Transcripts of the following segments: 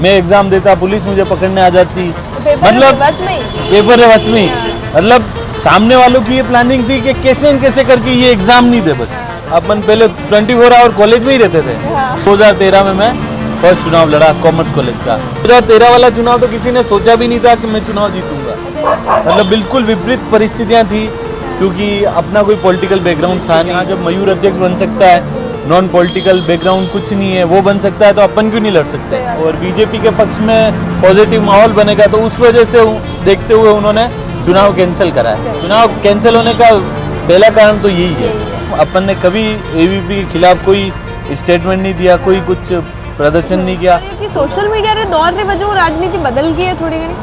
मैं एग्जाम देता, पुलिस मुझे पकड़ने आ जाती, मतलब पेपर है वच में। मतलब सामने वालों की ये प्लानिंग थी कि कैसे न कैसे करके ये एग्जाम नहीं दे। बस अपन पहले 24 आवर कॉलेज में ही रहते थे। 2013 में मैं फर्स्ट चुनाव लड़ा कॉमर्स कॉलेज का। 2013 वाला चुनाव तो किसी ने सोचा भी नहीं था कि मैं चुनाव जीतूंगा। मतलब बिल्कुल विपरीत परिस्थितियां थी, क्योंकि अपना कोई पॉलिटिकल बैकग्राउंड था नहीं। जब मयूर अध्यक्ष बन सकता है, नॉन पॉलिटिकल बैकग्राउंड कुछ नहीं है, वो बन सकता है, तो अपन क्यों नहीं लड़ सकते। और बीजेपी के पक्ष में पॉजिटिव माहौल बनेगा, तो उस वजह से देखते हुए उन्होंने चुनाव कैंसिल करा है। चुनाव कैंसिल होने का पहला कारण तो यही है। अपन ने कभी एबीपी के खिलाफ कोई स्टेटमेंट नहीं दिया, कोई कुछ प्रदर्शन नहीं किया। कि सोशल मीडिया रे दौर रे वजह राजनीति बदल गई है थोड़ी घनी।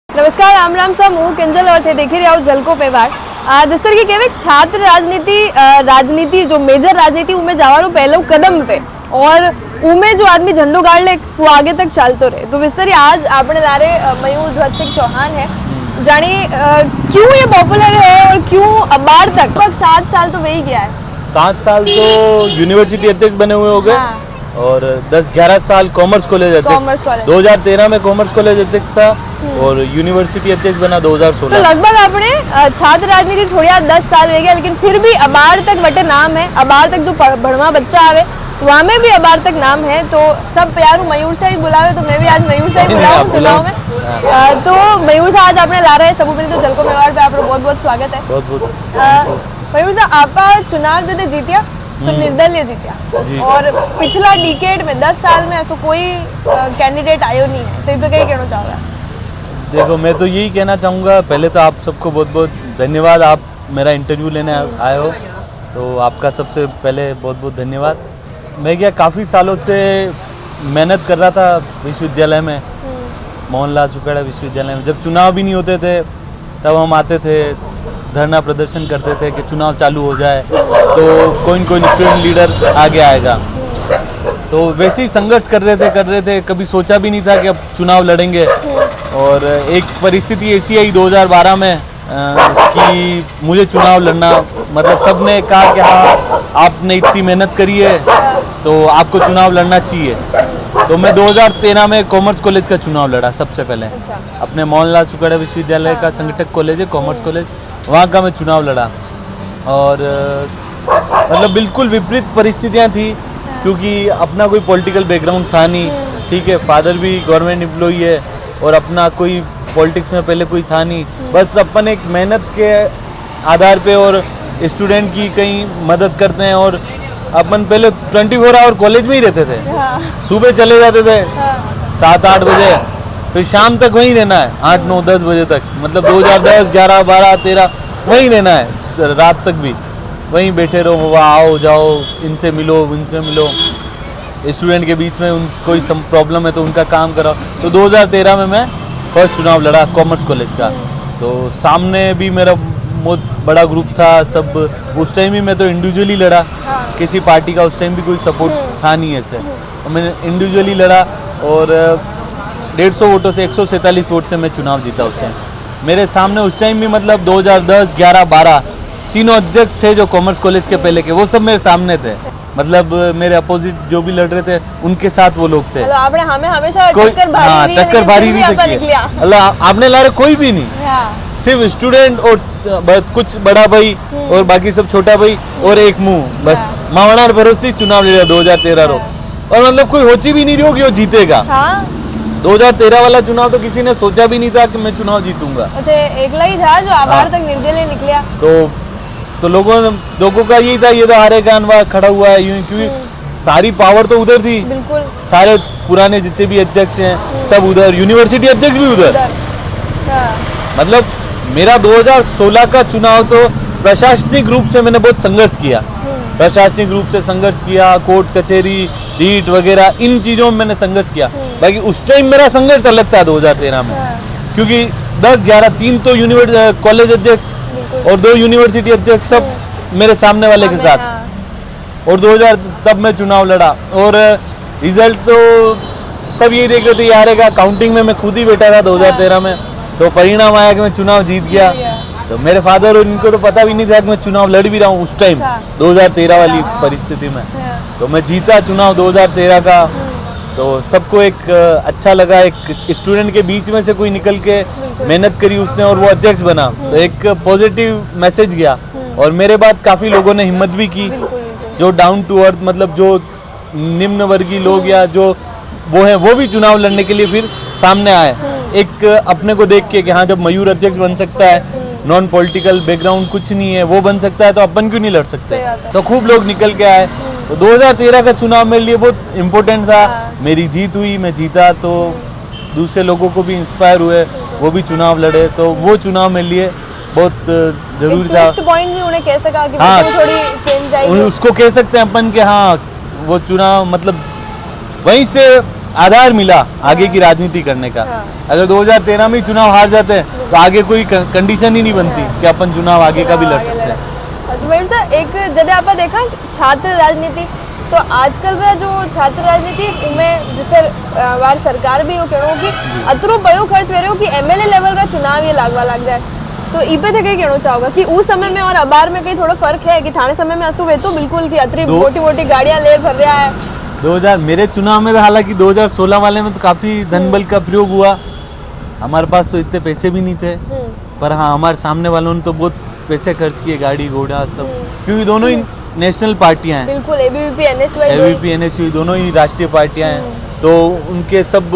नमस्कार, राम राम सा मुँह किंजल और थे देखी रहे हो झलको पेवाड़। जिस तरह की कहवे छात्र राजनीति जो मेजर राजनीति उमें जावारो पहलो कदम पे और उमें जो आदमी झंडो गाड़ ले वो आगे तक चलतो रहे। तो विस्तरी आज आपने लारे मयूर ध्वज सिंह चौहान है। जानी क्यों ये पॉपुलर है और क्यों अबार तक 7 साल तो वही गया है। 7 साल तो यूनिवर्सिटी अध्यक्ष बने हुए हो गए। और 10-11 साल कॉमर्स कॉलेज अध्यक्ष। 2013 में कॉमर्स कॉलेज अध्यक्ष था और यूनिवर्सिटी अध्यक्ष बना 2016। तो लगभग आपने छात्र राजनीति छोड़िया 10 साल हो गया, लेकिन फिर भी अबार तक बटे नाम है। अबार तक जो बढ़वा बच्चा आवे वहाँ में भी अबार तक नाम है। तो सब प्यार मयूर से ही बुलावे, तो मैं भी आज मयूर से ही बुलाऊं चुनाव में। तो मयूर से आज आपने ला रहे हैं सबू पहले तो झलको मेवाड़ पे आपका बहुत बहुत स्वागत है। बहुत मयूर साहब, आप चुनाव जब जीतिया तो निर्दलीय जीतिया और पिछला डिकेड में 10 साल में ऐसा कोई कैंडिडेट आयो नहीं है, तो इस पे क्या कहना चाहोगे? देखो, मैं तो यही कहना चाहूँगा, पहले तो आप सबको बहुत बहुत धन्यवाद। आप मेरा इंटरव्यू लेने आए हो, तो आपका सबसे पहले बहुत बहुत धन्यवाद। मैं क्या काफ़ी सालों से मेहनत कर रहा था विश्वविद्यालय में, मोहनलाल सुखाड़ा विश्वविद्यालय में। जब चुनाव भी नहीं होते थे तब हम आते थे, धरना प्रदर्शन करते थे कि चुनाव चालू हो जाए तो कोई स्टूडेंट लीडर आगे आएगा। तो वैसे ही संघर्ष कर रहे थे। कभी सोचा भी नहीं था कि अब चुनाव लड़ेंगे। और एक परिस्थिति ऐसी आई 2012 में कि मुझे चुनाव लड़ना, मतलब सब ने कहा कि हाँ आपने इतनी मेहनत करी है तो आपको चुनाव लड़ना चाहिए। तो मैं 2013 में कॉमर्स कॉलेज का चुनाव लड़ा सबसे पहले। अपने मोहनलाल सुखाड़ा विश्वविद्यालय का संगठक कॉलेज है कॉमर्स कॉलेज, वहाँ का मैं चुनाव लड़ा। और मतलब बिल्कुल विपरीत परिस्थितियाँ थी, क्योंकि अपना कोई पॉलिटिकल बैकग्राउंड था नहीं। ठीक है, फादर भी गवर्नमेंट एम्प्लॉई है और अपना कोई पॉलिटिक्स में पहले कोई था नहीं। बस अपन एक मेहनत के आधार पे और स्टूडेंट की कहीं मदद करते हैं। और अपन पहले 24 आवर कॉलेज में ही रहते थे। सुबह चले जाते थे 7-8 बजे, फिर शाम तक वहीं रहना है 8-9-10 बजे तक। मतलब 2010, 11, 12, 13 वहीं रहना है, रात तक भी वहीं बैठे रहो। वहाँ आओ जाओ, इनसे मिलो उनसे मिलो, स्टूडेंट के बीच में कोई प्रॉब्लम है तो उनका काम कराओ। तो 2013 में मैं फर्स्ट चुनाव लड़ा कॉमर्स कॉलेज का। तो सामने भी मेरा बहुत बड़ा ग्रुप था सब। उस टाइम भी मैं तो इंडिविजुअली लड़ा, किसी पार्टी का उस टाइम भी कोई सपोर्ट था नहीं ऐसे। और मैंने इंडिविजुअली लड़ा और 150 वोटों से 147 वोट से मैं चुनाव जीता उस टाइम। मेरे सामने उस टाइम भी मतलब 2010, 11, 12 तीनों अध्यक्ष थे जो कॉमर्स कॉलेज के पहले के, वो सब मेरे सामने थे। मतलब मेरे अपोजिट जो भी लड़ रहे थे उनके साथ वो लोग थे। आपने हमें हमेशा टक्कर भारी नहीं थी। अल्लाह आपने ला रहे कोई भी नहीं, सिर्फ स्टूडेंट और कुछ बड़ा भाई और बाकी सब छोटा भाई और एक मुंह, बस मावनार भरोसे चुनाव ले रहा 2013 रो। और मतलब कोई होची भी नहीं रही कि वो जीतेगा। 2013 वाला चुनाव तो किसी ने सोचा भी नहीं था कि मैं चुनाव जीतूंगा। एकला ही था जो आभार तक निर्दलीय निकला। तो लोगों का यही था, ये तो हारेगा अनवा खड़ा हुआ है यूं, क्योंकि सारी पावर तो उधर थी। सारे पुराने जितने भी अध्यक्ष हैं सब उधर, यूनिवर्सिटी अध्यक्ष भी उधर। मतलब मेरा 2016 का चुनाव तो प्रशासनिक रूप से मैंने बहुत संघर्ष किया। प्रशासनिक रूप से संघर्ष किया, कोर्ट कचहरी रीट वगैरह इन चीज़ों में मैंने संघर्ष किया। बाकी उस टाइम मेरा संघर्ष अलग था 2013 में, क्योंकि 10-11 3 तो कॉलेज अध्यक्ष और 2 यूनिवर्सिटी अध्यक्ष सब मेरे सामने वाले के साथ। और 2000 तब मैं चुनाव लड़ा और रिजल्ट तो सब यही देख रहे थे हारेगा। काउंटिंग में मैं खुद ही बैठा था 2013 में, तो परिणाम आया कि मैं चुनाव जीत गया। तो मेरे फादर और इनको तो पता भी नहीं था कि मैं चुनाव लड़ भी रहा हूँ उस टाइम 2013 वाली परिस्थिति में। तो मैं जीता चुनाव 2013 का। तो सबको एक अच्छा लगा, एक स्टूडेंट के बीच में से कोई निकल के मेहनत करी उसने और वो अध्यक्ष बना, तो एक पॉजिटिव मैसेज गया। और मेरे बाद काफ़ी लोगों ने हिम्मत भी की, जो डाउन टू अर्थ मतलब जो निम्न वर्गीय लोग या जो वो हैं वो भी चुनाव लड़ने के लिए फिर सामने आए। एक अपने को देख के कि हाँ, जब मयूर अध्यक्ष बन सकता है, नॉन पॉलिटिकल बैकग्राउंड कुछ नहीं है, वो बन सकता है, तो अपन क्यों नहीं लड़ सकते। तो खूब लोग निकल के आए। तो 2013 का चुनाव मेरे लिए बहुत इम्पोर्टेंट था। मेरी जीत हुई, मैं जीता, तो दूसरे लोगों को भी इंस्पायर हुए, वो भी चुनाव लड़े। तो वो चुनाव मेरे लिए बहुत जरूरी था। पॉइंट भी उन्हें कह सका कि हाँ, थोड़ी चेंज आएगी, उसको कह सकते हैं अपन के। हाँ, वो चुनाव मतलब वहीं से आधार मिला आगे की राजनीति करने का। अगर 2013 में ही चुनाव हार जाते हैं तो आगे कोई कंडीशन ही नहीं बनती कि अपन चुनाव आगे का भी लड़ सकते हैं। तो मैडम सर, एक जब आप देखा छात्र राजनीति, तो आजकल रा जो छात्र राजनीति में जैसे वार सरकार भी कहणो कि अतरो पयो खर्च वेरो कि एमएलए लेवल रा चुनाव ये लागवा लाग जाए, तो ई पे थे कई कहणो चाहोगा कि उस समय में और अबार में कई थोड़ा फर्क है कि थाने समय में असु वे तो बिल्कुल कि अतरी मोटी गाड़ियां ले भर रहा है। 2000 मेरे चुनाव में तो हालांकि 2016 वाले में तो काफी धन बल का प्रयोग हुआ। हमारे पास तो इतने पैसे भी नहीं थे, पर हाँ, हमारे सामने वालों ने तो बहुत पैसे खर्च किए, गाड़ी घोड़ा सब, क्योंकि दोनों ही नेशनल पार्टियां हैं। बिल्कुल, एबीवीपी एनएसयूआई दोनों ही राष्ट्रीय पार्टियां हैं, तो उनके सब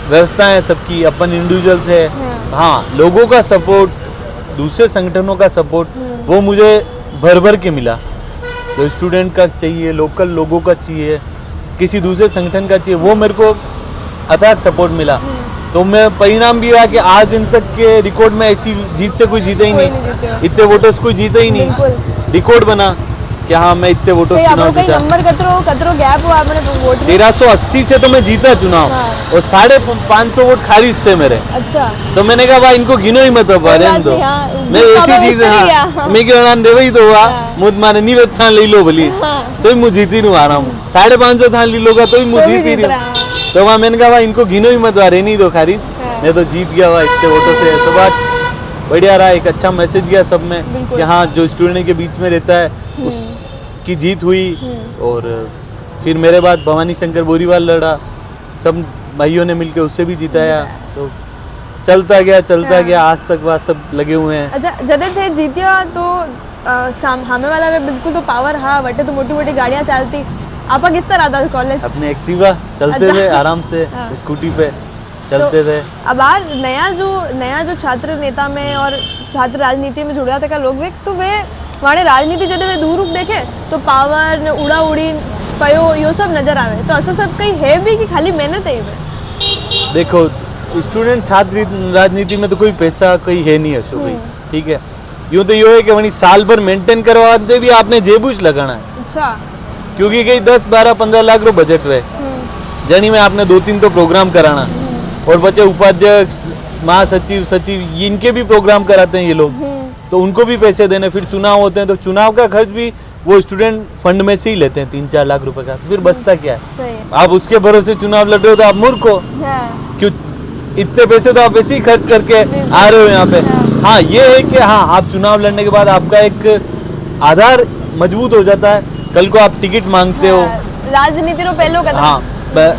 व्यवस्थाएं सबकी, अपन इंडिविजुअल थे। हाँ, लोगों का सपोर्ट, दूसरे संगठनों का सपोर्ट वो मुझे भर भर के मिला। जो स्टूडेंट का चाहिए, लोकल लोगों का चाहिए, किसी दूसरे संगठन का चाहिए, वो मेरे को अथाक सपोर्ट मिला। तो मैं परिणाम भी रहा कि आज दिन तक के रिकॉर्ड में ऐसी जीत से कोई जीता ही नहीं, इतने वोटर्स कोई जीता ही नहीं। रिकॉर्ड बना कि हाँ, मैं इतने वोटर्स चुनाव जीता। नंबर कतरो गैप हुआ आपने वोट 1380 से तो मैं जीता चुनाव। हाँ। और 550 वोट खारिज थे मेरे। अच्छा, तो मैंने कहा भाई इनको गिनो ही मत, रहने दो, मैं ऐसी चीज है मैं रेवई तो हुआ मुझ माने नहीं थान ले लो भली, तो ही मुझे जीती नहीं आ रहा हूँ। 550 थान ले लोगा तो ही मुझे जीती नहीं। तो वहाँ मैंने कहा भाई इनको गिनो ही मत, रहने ही दो खारिज, मैं तो जीत गया हुआ इतने वोटों से। तो बात बढ़िया रहा, एक अच्छा मैसेज गया सब में कि हाँ, जो स्टूडेंट के बीच में रहता है उसकी जीत हुई। और फिर मेरे बाद भवानी शंकर बोरीवाल लड़ा, सब भाइयों ने मिलकर उससे भी जिताया। तो चलता गया आज तक वह सब लगे हुए हैं। अच्छा, जदे थे जीतिया तो हमें वाला रे बिल्कुल तो पावर हाँ वटे तो मोटी गाड़ियां चलती, आपा किस तरह आता कॉलेज? अपने एक्टिवा चलते थे आराम से, स्कूटी पे चलते थे। अब नया जो छात्र नेता में और छात्र राजनीति में जुड़ा था का लोग वे, तो वे वाणे राजनीति जब वे दूर रूप देखे तो पावर ने उड़ा उड़ी पयो यो सब नजर आवे, तो असो सब कहीं है भी कि खाली मेहनत है? देखो, स्टूडेंट छात्र राजनीति में तो कोई पैसा कहीं है नहीं असो भाई, ठीक है। यूँ तो यो है कि वही साल भर मेंटेन करवाते भी आपने जेबूच लगाना है। अच्छा, क्योंकि कहीं 10, 12, 15 लाख रो बजट रहे, जनी में आपने 2-3 तो प्रोग्राम कराना, और बच्चे उपाध्यक्ष, महासचिव, सचिव, इनके भी प्रोग्राम कराते हैं ये लोग, तो उनको भी पैसे देने। फिर चुनाव होते हैं तो चुनाव का खर्च भी वो स्टूडेंट फंड में से ही लेते हैं, 3-4 लाख रुपए का। तो फिर बचता क्या है? आप उसके भरोसे चुनाव लड़ रहे हो तो आप मूर्ख हो। क्यों इतने पैसे तो आप वैसे ही खर्च करके आ रहे हो यहाँ पे। हाँ, ये है कि हाँ, आप चुनाव लड़ने के बाद आपका एक आधार मजबूत हो जाता है। कल को आप टिकट मांगते हो, राजनीति रो पहलो कदम। हाँ,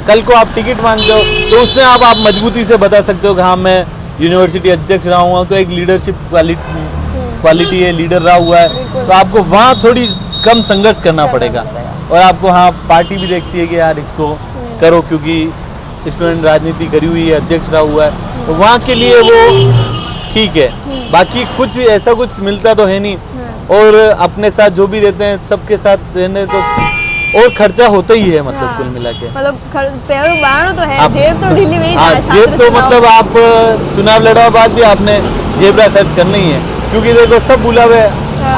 कल को आप टिकट मांगते हो तो उसमें आप मजबूती से बता सकते हो कि हाँ, मैं यूनिवर्सिटी अध्यक्ष रहा हुआ, तो एक लीडरशिप क्वालिटी है, लीडर रहा हुआ है। तो आपको वहाँ थोड़ी कम संघर्ष करना पड़ेगा, और आपको हाँ, पार्टी भी देखती है कि यार इसको करो क्योंकि स्टूडेंट राजनीति करी हुई है, अध्यक्ष रहा हुआ है, तो वहाँ के लिए वो ठीक है। बाकी कुछ ऐसा कुछ मिलता तो है नहीं, और अपने साथ जो भी रहते हैं सबके साथ रहने तो और खर्चा होता ही है, मतलब कुल मिला के। मतलब तो है, जेब तो ढीली हुई है, जेब तो मतलब आप चुनाव लड़ा बाद भी आपने जेब का खर्च करना ही है, क्योंकि देखो सब बुला हुए,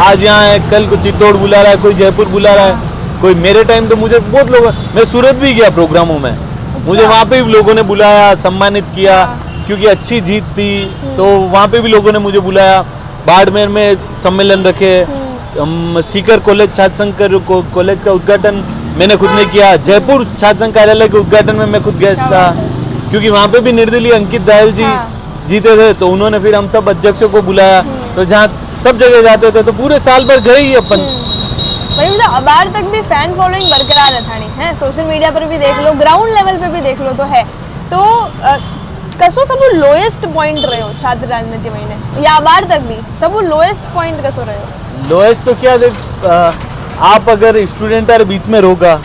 आज यहाँ है, कल को चित्तौड़ बुला रहा है, कोई जयपुर बुला रहा है, कोई मेरे टाइम तो मुझे बहुत लोग, मैं सूरत भी गया प्रोग्रामों में, मुझे वहाँ पे भी लोगों ने बुलाया, सम्मानित किया, क्योंकि अच्छी जीत थी, तो वहाँ पे भी लोगों ने मुझे बुलाया। बाड़मेर में सम्मेलन रखे, सीकर कॉलेज छात्र संघ कॉलेज का उद्घाटन मैंने खुद ने किया, जयपुर छात्र संघ कार्यालय के उद्घाटन में मैं खुद गेस्ट था, क्योंकि वहाँ पे भी निर्दलीय अंकित दायल जी जीते थे, तो उन्होंने फिर हम सब अध्यक्षों को बुलाया। तो जहाँ सब जगह जाते थे तो पूरे साल भर गए ही अपन। वही मतलब अबार तक भी फैन फॉलोइंग बरकरार है थानी है, सोशल मीडिया पर भी देख लो, ग्राउंड लेवल पे भी देख लो तो है। तो कसो सब लोएस्ट पॉइंट रहे हो छात्र राजनीति महीने या अबार तक भी सब लोएस्ट पॉइंट कसो रहे हो? लोएस्ट तो क्या देख, आप अगर स्टूडेंट आर बीच में रोगा,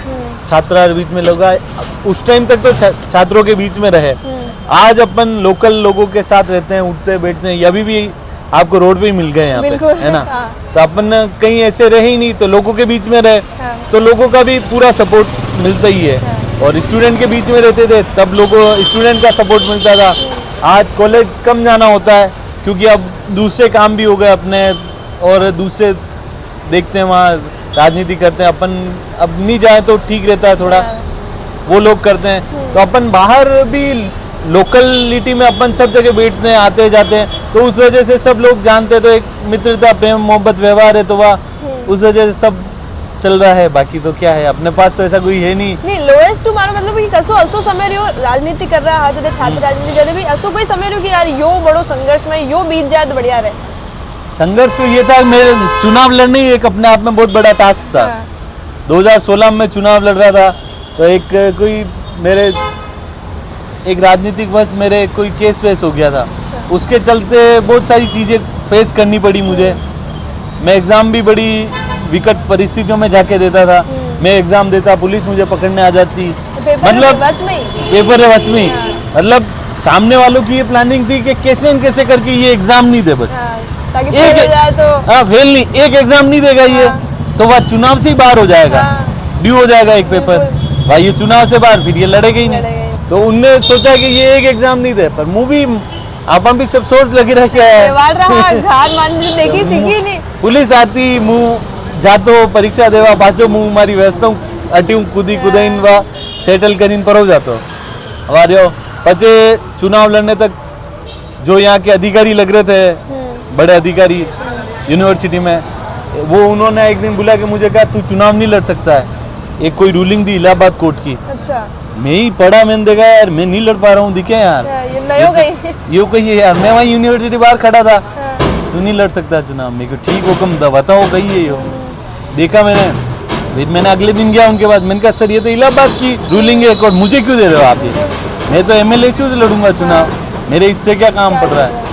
छात्र आर बीच में लोगा, उस टाइम तक तो छात्रों के बीच में रहे। आज अपन लोकल लोगों के साथ रहते हैं, उठते बैठते हैं, अभी भी आपको रोड पे ही मिल गए यहाँ पे, है ना। हाँ। तो अपन कहीं ऐसे रहे ही नहीं, तो लोगों के बीच में रहे, हाँ। तो लोगों का भी पूरा सपोर्ट मिलता ही है। और स्टूडेंट के बीच में रहते थे तब लोगों स्टूडेंट का सपोर्ट मिलता था। आज कॉलेज कम जाना होता है क्योंकि अब दूसरे काम भी हो गए अपने, और दूसरे देखते हैं वहाँ राजनीति करते हैं। अपन अब नहीं जाए तो ठीक रहता है थोड़ा, वो लोग करते हैं। तो अपन बाहर भी लोकलिटी में अपन सब जगह बैठते हैं, आते जाते हैं, तो उस वजह से सब लोग जानते हैं, तो एक मित्रता प्रेम मोहब्बत व्यवहार है, तो वह उस वजह से सब चल रहा है। बाकी तो क्या है, अपने पास तो ऐसा कोई है नहीं। लोएस्ट टू मारो मतलब कि कसो असो समय रहो राजनीति कर रहा है, छात्र राजनीति जैसे भी असो कोई समय रहो कि यार यो बड़ो संघर्ष में यो बीत जाए तो बढ़िया रहे। संघर्ष तो ये था, मेरे चुनाव लड़ने ही एक अपने आप में बहुत बड़ा टास्क था। 2016 में चुनाव लड़ रहा था, तो एक कोई मेरे एक राजनीतिक बस मेरे कोई केस फेस हो गया था, उसके चलते बहुत सारी चीज़ें फेस करनी पड़ी मुझे। मैं एग्ज़ाम भी बड़ी विकट परिस्थितियों में जाके देता था। मैं एग्ज़ाम देता, पुलिस मुझे पकड़ने आ जाती, मतलब पेपर वच में, मतलब सामने वालों की ये प्लानिंग थी कि कैसे न कैसे करके ये एग्ज़ाम नहीं दे, बस ताकि फेल हो जाए तो। हाँ, फेल नहीं, एक एग्ज़ाम नहीं देगा ये तो वह चुनाव से ही बाहर हो जाएगा, ड्यू हो जाएगा एक पेपर, भाई ये चुनाव से बाहर, फिर ये लड़ेगा ही नहीं। तो उनने सोचा कि ये एक एग्जाम नहीं दे, पर मूवी अपन भी सब सोच लगी रह नहीं। पुलिस आती, मुंह जातो परीक्षा देवा पाछो मुंह मारी व्यवस्था अटी कूदी कूदीन व सेटल करीन पर हो जातो। हमारे पचे चुनाव लड़ने तक जो यहाँ के अधिकारी लग रहे थे, बड़े अधिकारी यूनिवर्सिटी में, वो उन्होंने एक दिन बुला के मुझे कहा तू चुनाव नहीं लड़ सकता है। एक कोई रूलिंग दी इलाहाबाद कोर्ट की। अच्छा। मैं ही पढ़ा, मैंने देखा यार मैं नहीं लड़ पा रहा हूँ, दिखे यार ये कही यार, मैं वहाँ यूनिवर्सिटी बाहर खड़ा था, तू नहीं लड़ सकता चुनाव। मेरे को ठीक हुक्म दबाता हो कही है यो। देखा मैंने, फिर मैंने अगले दिन गया उनके पास, मैंने कहा सर ये तो इलाहाबाद की रूलिंग है, और मुझे क्यों दे रहे हो आप ये? मैं तो MLA से लड़ूंगा चुनाव, मेरे इससे क्या काम पड़ रहा है?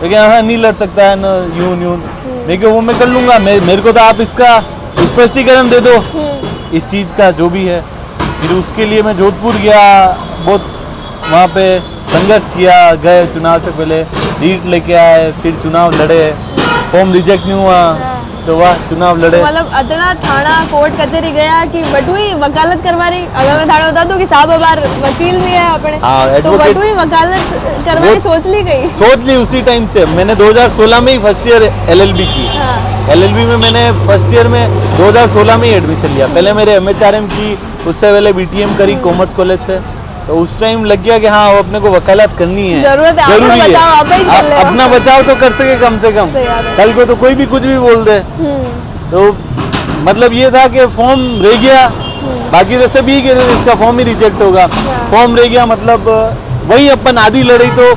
तो क्या हाँ नहीं लड़ सकता है ना, यून मैं वो मैं कर लूँगा, मेरे को तो आप इसका स्पष्टीकरण दे दो इस चीज़ का जो भी है। फिर उसके लिए मैं जोधपुर गया, बहुत वहाँ पे संघर्ष किया, गए चुनाव से पहले रीट लेके आए, फिर चुनाव लड़े, फॉर्म रिजेक्ट नहीं हुआ तो वह चुनाव लड़े। मतलब अतना थाना कोर्ट कचहरी गया कि बटुई वकालत करवा रही। अगर मैं थाना बता दूं कि साहब अबार वकील भी है अपने, तो बटुई वकालत करवाने सोच ली उसी टाइम से। मैंने 2016 में ही फर्स्ट ईयर LLB की। LLB में मैंने फर्स्ट ईयर में 2016 में ही एडमिशन लिया। पहले मेरे MHRM की, उससे पहले BTM करी कॉमर्स कॉलेज से। तो उस टाइम लग गया कि हाँ अपने को वकालत करनी है, जरूरी है, अपना बचाव तो कर सके कम से कम, कल को तो कोई भी कुछ भी बोल दे। तो मतलब ये था कि फॉर्म रह गया, बाकी तो सभी के इसका फॉर्म ही रिजेक्ट होगा, फॉर्म रह गया, मतलब वही अपन आधी लड़ाई तो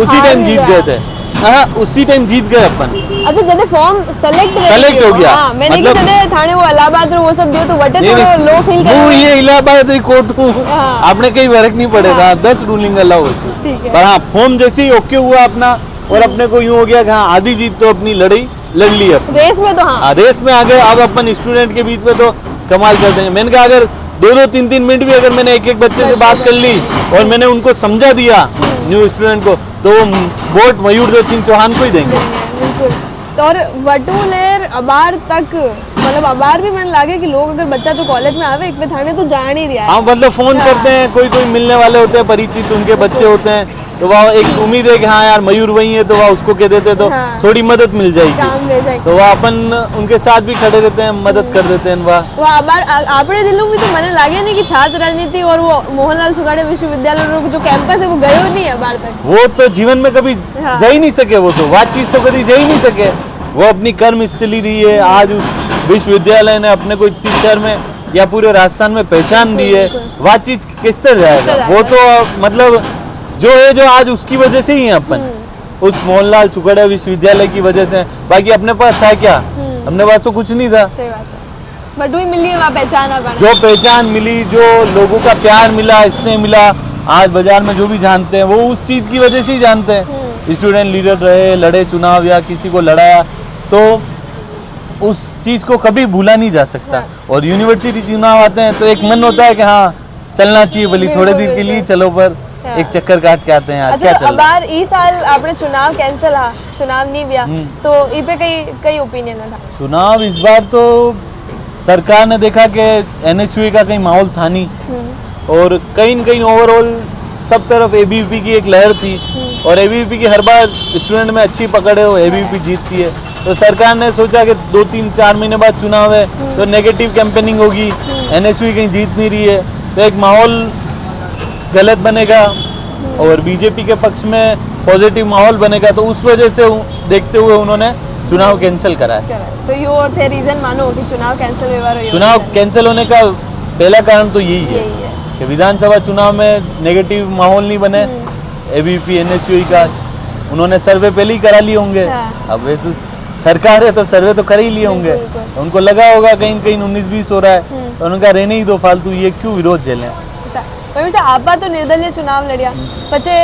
उसी टाइम जीत गए थे। हाँ उसी टाइम जीत गए अपन। अच्छा जब फॉर्म सेलेक्ट हो गया, हाँ, मैंने मतलब जब थाने वो इलाहाबाद वो सब जो तो वटे थोड़ो लो फील कर, वो ये इलाहाबाद कोर्ट हूँ, आपने कहीं फर्क नहीं पड़ेगा, 10 रूलिंग अलाउ होती, पर हाँ फॉर्म जैसे ही ओके हुआ अपना, और अपने को यूँ हो गया कि हाँ आधी जीत तो अपनी लड़ाई लड़ ली है, रेस में तो हाँ रेस में आ गए। अब अपन स्टूडेंट के बीच में तो कमाल कर देंगे। मैंने कहा अगर 2-3 मिनट भी अगर मैंने एक बच्चे से बात कर ली और मैंने उनको समझा दिया न्यू स्टूडेंट को, तो वोट मयूरदेव सिंह चौहान को ही देंगे। तो और वटूलेर अबार तक, मतलब अबार भी मैंने लगे कि लोग अगर बच्चा जो कॉलेज में आवे एक पे थाने तो जान ही रहा है। हाँ मतलब फोन करते हैं, कोई मिलने वाले होते हैं, परिचित उनके बच्चे होते हैं, तो वह एक उम्मीद है कि हाँ यार मयूर वही है, तो वह उसको कह देते तो थोड़ी मदद मिल जाएगी, तो वह अपन उनके साथ भी खड़े रहते हैं, मदद कर देते हैं। वह आपने दिलों में तो मैंने लगे नहीं कि छात्र राजनीति और वो मोहनलाल सुगाड़िया विश्वविद्यालय जो कैंपस है वो गए नहीं है बाहर तक, वो तो जीवन में कभी जा ही नहीं सके, वो तो बात चीज तो कभी जा ही नहीं सके, वो अपनी कर्म चली रही है। आज उस विश्वविद्यालय ने अपने को इतनी शहर में या पूरे राजस्थान में पहचान दी है, वह चीज किस तरह जाएगा? वो तो मतलब जो है जो आज उसकी वजह से ही है अपन, उस मोहनलाल सुगाड़िया विश्वविद्यालय की वजह से। बाकी अपने पास था क्या? अपने पास तो कुछ नहीं था। बटुई मिली है वहाँ पहचान अपन जो पहचान मिली, जो लोगों का प्यार मिला, स्नेह मिला, आज बाजार में जो भी जानते हैं वो उस चीज़ की वजह से ही जानते हैं। स्टूडेंट लीडर रहे, लड़े चुनाव या किसी को लड़ाया, तो उस चीज़ को कभी भूला नहीं जा सकता। हाँ। और यूनिवर्सिटी चुनाव आते हैं तो एक मन होता है कि हाँ चलना चाहिए, भली थोड़े देर के लिए चलो, पर हाँ। एक चक्कर काट के आते हैं यार, क्या अच्छा, तो चल रहा है। अबार ई साल आपने चुनाव कैंसिल हा, चुनाव नहीं हुआ, तो ई पे कई ओपिनियन था? चुनाव इस बार तो सरकार ने देखा कि एनएसयूए का कहीं माहौल था नहीं, और कहीं न कहीं ओवरऑल सब तरफ एबीवीपी की एक लहर थी, और एबीवीपी की हर बार स्टूडेंट में अच्छी पकड़ है, वो एबीवीपी जीतती है। तो सरकार ने सोचा कि 2-3-4 महीने बाद चुनाव है तो नेगेटिव कैंपेनिंग होगी, एनएसयूए कहीं जीत नहीं रही है, तो एक माहौल गलत बनेगा और बीजेपी के पक्ष में पॉजिटिव माहौल बनेगा, तो उस वजह से देखते हुए उन्होंने चुनाव कैंसिल करा है। तो यो थे रीजन मानो कि चुनाव कैंसिल हुआ रही? चुनाव कैंसिल होने का पहला कारण तो यही है यही है कि विधानसभा चुनाव में नेगेटिव माहौल नहीं बने। एबीवीपी एनएसयूए का उन्होंने सर्वे पहले ही करा लिए होंगे, हाँ। अब वे तो सरकार है तो सर्वे तो कर ही लिए होंगे, बिल्कुल। उनको लगा होगा कहीं कहीं 19-20 हो रहा है, तो उनका रहने ही दो फालतू, ये क्यों विरोध झेलें। अच्छा, मयूर साहब, आपा तो निर्दलीय चुनाव लड़िया पचे,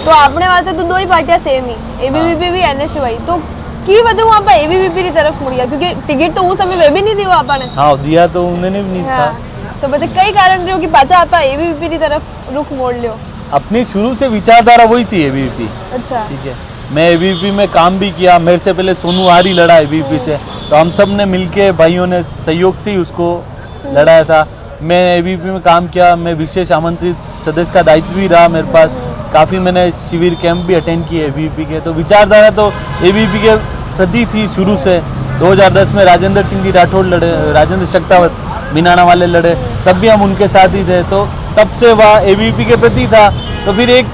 तो आपने वास्ते तो दो ही पार्टियां सेम ही, एबीवीपी भी एनएसयूआई, तो की वजह वहाँ पर एबीवीपी की तरफ मुड़ गया? क्योंकि टिकट तो उस समय वे भी नहीं दी वो आपा ने। हाँ दिया तो उन्होंने भी नहीं था। हाँ, तो बच्चे कई कारण रहे कि पाचा आपा एबीवीपी की तरफ रुख मोड़ लियो। अपनी शुरू से विचारधारा वही थी एबीवीपी, अच्छा, ठीक है। मैं एबीवीपी में काम भी किया, मेरे से पहले सोनू आरी लड़ा एबीवीपी से, तो हम सब ने मिलके भाइयों ने सहयोग से ही उसको लड़ाया था। मैं एबीवीपी में काम किया, मैं विशेष आमंत्रित सदस्य का दायित्व भी रहा मेरे पास, काफ़ी मैंने शिविर कैंप भी अटेंड किए एबीवीपी के, तो विचारधारा तो एबीवीपी के प्रति थी शुरू से। 2010 में राजेंद्र सिंह जी राठौड़ लड़े, राजेंद्र शक्तावत मीनाना वाले लड़े, तब भी हम उनके साथ ही थे, तो तब से वह एबीवीपी के प्रति था। तो फिर एक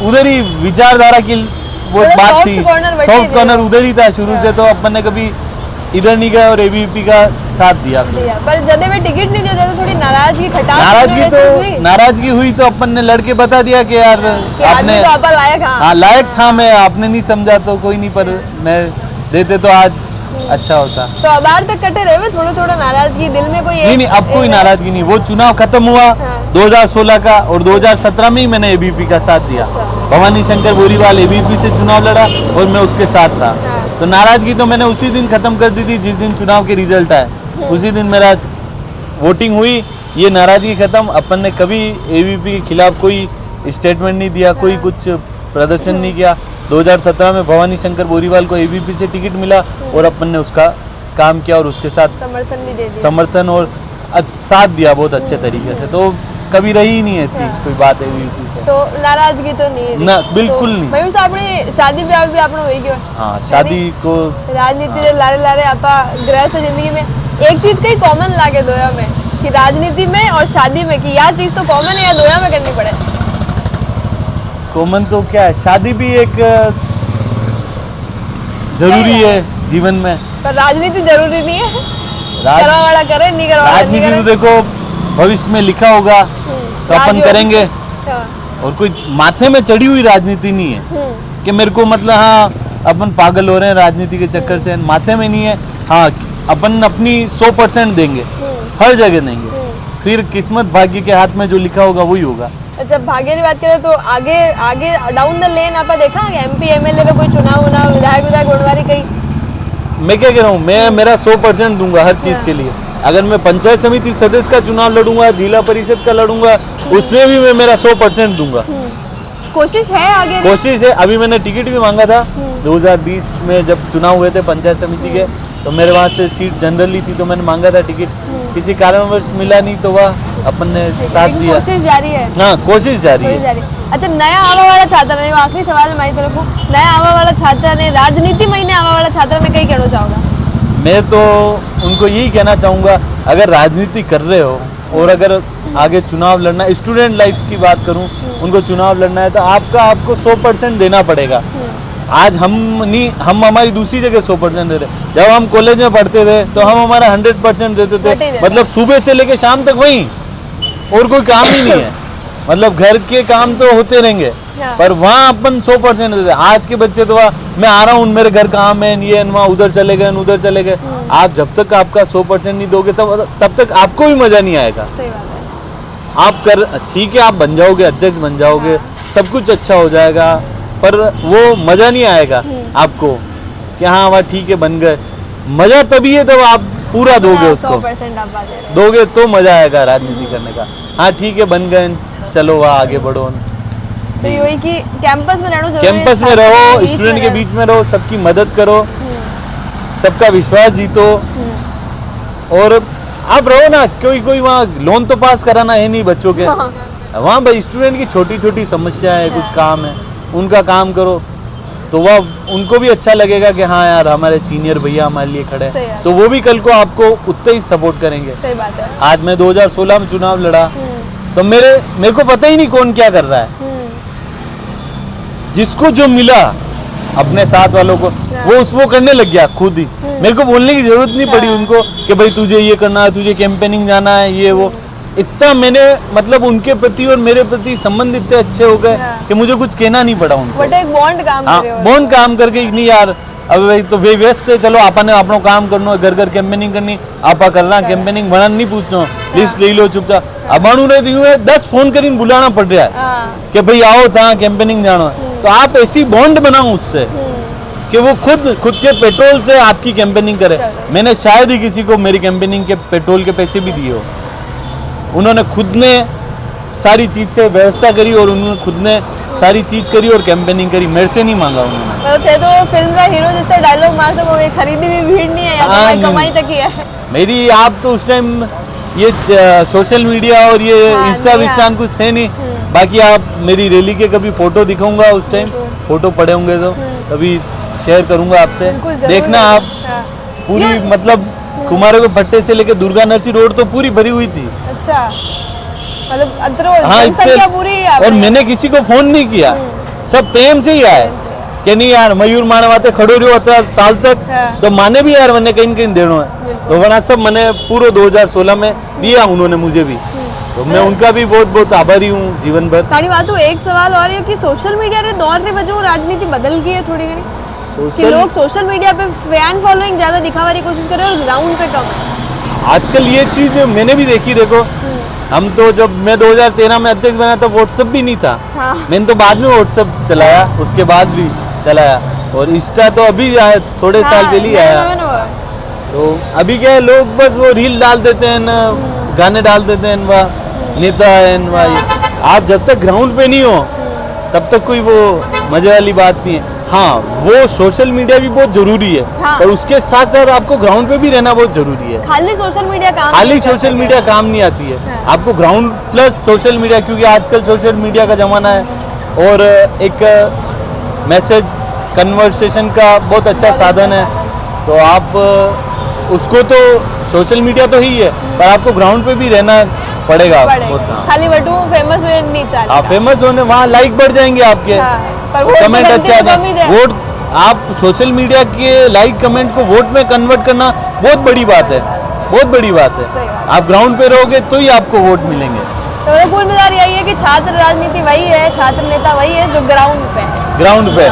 उधर ही विचारधारा की वो थोड़ा बात soft थी, corner बैठे सॉफ्ट थे। कॉर्नर उधर ही था शुरू से, तो अपन ने कभी इधर नहीं गए और एबीवीपी का साथ दिया। दिया। पर जदे में टिकट नहीं दिया, जदे थोड़ी नाराजगी खटास नाराजगी हुई तो अपन ने लड़के बता दिया कि यार कि आपने, आदमी तो आपा लायक, हाँ लायक था मैं, आपने नहीं समझा तो कोई नहीं, पर मैं देते तो आज अच्छा होता। तो अबार तक कटे रहे थोड़ा थोड़ा नाराजगी दिल में कोई नहीं, अब कोई नाराजगी नहीं, वो चुनाव खत्म हुआ 2016 का, और 2017 में ही मैंने एबीवीपी का साथ दिया। भवानी शंकर बोरीवाल एबीवीपी से चुनाव लड़ा और मैं उसके साथ था, तो नाराजगी तो मैंने उसी दिन खत्म कर दी थी जिस दिन चुनाव के रिजल्ट आए, उसी दिन मेरा वोटिंग हुई, ये नाराजगी खत्म। अपन ने कभी एबीवीपी के खिलाफ कोई स्टेटमेंट नहीं दिया, कोई कुछ प्रदर्शन नहीं किया। 2017 में भवानी शंकर बोरीवाल को एबीवीपी से टिकट मिला और अपन ने उसका काम किया और उसके साथ समर्थन भी दे दिया। समर्थन और साथ दिया बहुत अच्छे तरीके से, तो कभी रही ही नहीं ऐसी कोई बात एबीवीपी से। तो नाराजगी तो नहीं रही। ना, बिल्कुल तो नहीं। मयूर साहब ने शादी ब्याह भी आपने वही क्यों? हाँ, शादी को राजनीति रे लारे लारे आपा गृहस्थ जिंदगी में एक चीज कई कॉमन लागे दोया में, कि राजनीति में और शादी में कि यार चीज तो कॉमन है या दोया में करनी पड़े? कॉमन तो क्या है, शादी भी एक जरूरी है जीवन में, पर राजनीति जरूरी नहीं है। राज- करवा वाला करे, नहीं करवा वाला नहीं राजनीति तो करे। देखो भविष्य में लिखा होगा तो अपन राजयोग। करेंगे, हाँ, और कोई माथे में चढ़ी हुई राजनीति नहीं है कि मेरे को मतलब हाँ अपन पागल हो रहे हैं राजनीति के चक्कर से, माथे में नहीं है। हाँ, अपन अपनी 100% देंगे, हर जगह देंगे, फिर किस्मत भाग्य के हाथ में जो लिखा होगा वही होगा। अच्छा, भाग्य की बात करें तो आगे आगे डाउन द लेन आपा देखा एमपी एमएलए का कोई चुनाव उनाव विधायक उड़वारी कहीं? मैं क्या कह रहा हूँ, मैं मेरा 100% दूंगा हर चीज के लिए। अगर मैं पंचायत समिति सदस्य का चुनाव लड़ूंगा, जिला परिषद का लड़ूंगा, उसमें भी मैं मेरा 100% दूंगा। कोशिश है आगे? कोशिश है। अभी मैंने टिकट भी मांगा था 2020 में जब चुनाव हुए थे पंचायत समिति के, तो मेरे वहाँ से सीट जनरली थी तो मैंने मांगा था टिकट, किसी कारणवश मिला नहीं तो वह अपन ने साथ लेकिन दिया। कोशिश जारी है। हाँ, कोशिश जारी कोशिश है। जारी। अच्छा, नया आवा वाला छात्र ने, आखिरी सवाल है हमारी तरफ, नया आवा वाला छात्र ने, राजनीति में नया आवा वाला छात्र ने कहीं कहना चाहोगा? मैं तो उनको यही कहना चाहूँगा, अगर राजनीति कर रहे हो और अगर आगे चुनाव लड़ना, स्टूडेंट लाइफ की बात करूँ, उनको चुनाव लड़ना है तो आपको 100% देना पड़ेगा। आज हम हमारी दूसरी जगह 100% दे रहे। जब हम कॉलेज में पढ़ते थे तो हम हमारा 100% देते थे, मतलब सुबह से लेकर शाम तक वहीं, और कोई काम ही नहीं है। मतलब घर के काम तो होते रहेंगे हाँ। पर वहाँ अपन 100% देते। आज के बच्चे तो मैं आ रहा हूँ मेरे घर काम है ये वहाँ उधर चले गए उधर चले गए। आप जब तक आपका 100% नहीं दोगे तब तक आपको भी मजा नहीं आएगा। सही बात है। आप कर ठीक है आप बन जाओगे अध्यक्ष बन जाओगे सब कुछ अच्छा हो जाएगा पर वो मजा नहीं आएगा आपको कि हाँ वह ठीक है बन गए। मजा तभी है जब आप पूरा दोगे उसको 100% आप बात करें। दोगे तो मजा आएगा राजनीति करने का। हाँ ठीक है बन गए चलो वहाँ आगे बढ़ो। तो यही कि कैंपस में रहना जरूरी है, कैंपस में छात्रों रहो के बीच स्टूडेंट के रहना। बीच में रहो सबकी मदद करो सबका विश्वास जीतो। और आप रहो ना कोई वहाँ लोन तो पास कराना है नहीं बच्चों के हाँ। वहाँ भाई स्टूडेंट की छोटी छोटी समस्या है कुछ काम है उनका काम करो तो वह उनको भी अच्छा लगेगा कि हाँ यार हमारे सीनियर भैया हमारे लिए खड़े सही हैं बात। तो वो भी कल को आपको उतने ही सपोर्ट करेंगे। सही बात है। आज मैं 2016 में चुनाव लड़ा तो मेरे को पता ही नहीं कौन क्या कर रहा है। जिसको जो मिला अपने साथ वालों को वो करने लग गया खुद ही। मेरे को बोलने की जरूरत नहीं पड़ी उनको कि भाई तुझे ये करना है तुझे कैंपेनिंग जाना है ये वो। इतना मैंने मतलब उनके प्रति और मेरे प्रति संबंध इतने अच्छे हो गए कि मुझे कुछ कहना नहीं पड़ा उनको। बट एक बॉन्ड काम हाँ करे हो। बॉन्ड काम करके नहीं यार अब भाई तो वे व्यस्त है चलो आपने अपना काम करना घर घर कैंपेनिंग करनी आपा करना कैंपेनिंग बना नहीं पूछना लिस्ट ले लो चुपचाप। अब उन्हें 10 फोन कर बुलाना पड़ रहा है हाँ। कि भाई आओ था कैंपेनिंग जाना तो आप ऐसी बॉन्ड बनाओ उससे कि वो खुद के पेट्रोल से आपकी कैंपेनिंग करे। मैंने शायद ही किसी को मेरी कैंपेनिंग के पेट्रोल के पैसे भी दिए हो। उन्होंने खुद ने सारी चीज से व्यवस्था करी और उन्होंने खुद ने सारी चीज करी और कैंपेनिंग करी मेरे से नहीं मांगा उन्होंने। थे तो फिल्म का हीरो जिससे डायलॉग मार सको ये खरीदी हुई भीड़ नहीं है या तो हाँ, भाई नहीं। कमाई तक ही है। मेरी आप तो उस टाइम ये सोशल मीडिया और ये हाँ, इंस्टा नहीं, विस्टान कुछ थे नहीं। बाकी आप मेरी रैली के कभी फोटो दिखाऊंगा उस टाइम फोटो पड़े होंगे तो कभी शेयर करूंगा आपसे बिल्कुल जरूर देखना है। आप हाँ। पूरी ये- मतलब कुमारों के भट्टे से लेकर दुर्गा नरसी रोड तो पूरी भरी हुई थी। अच्छा मतलब अतरो हाँ जनसंख्या इतने पूरी है और आपने। मैंने किसी को फोन नहीं किया सब प्रेम से ही आए कि नहीं यार मयूर माने वाते खड़ो रहो 18 साल तक हाँ। तो माने भी यार मैंने कहीं कहीं देना है तो वरना सब मैंने पूरे 2016 में दिया उन्होंने मुझे भी तो मैं उनका भी बहुत बहुत आभारी हूँ जीवन भर। तानी बात तो एक सवाल और है कि सोशल मीडिया रे दौर रे वजह राजनीति बदल गई है थोड़ी घनी कि सोशल लोग सोशल मीडिया पे फैन फॉलोइंग ज्यादा दिखावा की कोशिश कर रहे हैं और ग्राउंड पे कम है। आजकल ये चीज मैंने भी देखी देखो हम तो जब मैं 2013 में अध्यक्ष बना तब व्हाट्सएप भी नहीं था। हाँ। मैंने तो बाद में व्हाट्सएप चलाया उसके बाद भी चलाया और इंस्टा तो अभी आया थोड़े साल पहले ही आया। तो अभी क्या है लोग बस वो रील डाल देते हैं ना गाने डाल देते हैं वह नेता है वह ये। आप जब तक ग्राउंड पे नहीं हो तब तक कोई वो मजे वाली बात नहीं है। हाँ वो सोशल मीडिया भी बहुत जरूरी है हाँ। पर उसके साथ साथ आपको ग्राउंड पे भी रहना बहुत जरूरी है। खाली सोशल मीडिया काम खाली नहीं कर सोशल सकते। मीडिया काम नहीं आती है हाँ। आपको ग्राउंड प्लस सोशल मीडिया क्योंकि आजकल सोशल मीडिया का ज़माना है और एक मैसेज कन्वर्सेशन का बहुत अच्छा साधन है तो आप उसको तो सोशल मीडिया तो ही है पर आपको ग्राउंड पे भी रहना पड़ेगा बहुत। हाँ। खाली बटू फेमस में नहीं चल आप फेमस होने वहाँ लाइक बढ़ जाएंगे आपके पर वोट कमेंट तो अच्छा कम ही आता दे। वोट आप सोशल मीडिया के लाइक कमेंट को वोट में कन्वर्ट करना बहुत बड़ी बात है बहुत बड़ी बात है। सही बात। आप ग्राउंड पे रहोगे तो ही आपको वोट मिलेंगे। तो कुल मिलाकर यही है कि छात्र राजनीति वही है छात्र नेता वही है जो ग्राउंड पे है। ग्राउंड पे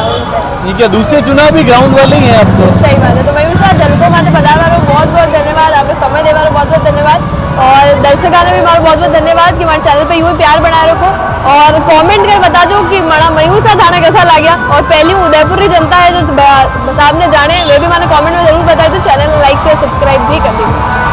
ये क्या दूसरे चुनाव भी ग्राउंड वाले ही हैं अब तो। सही बात है। तो मयूर साहब जलको माते पधारवारो बहुत बहुत धन्यवाद आपको समय देवारो बहुत बहुत धन्यवाद और दर्शकों भी मारो बहुत बहुत धन्यवाद कि हमारे चैनल पे यूं ही प्यार बनाए रखो और कमेंट कर बता दो कि मारा मयूर साहब थाना कैसा लगा और पहली उदयपुर की जनता है जो साहब ने जाने वे भी मैंने कमेंट में जरूर बताए तो चैनल लाइक शेयर सब्सक्राइब भी कर दीजिए।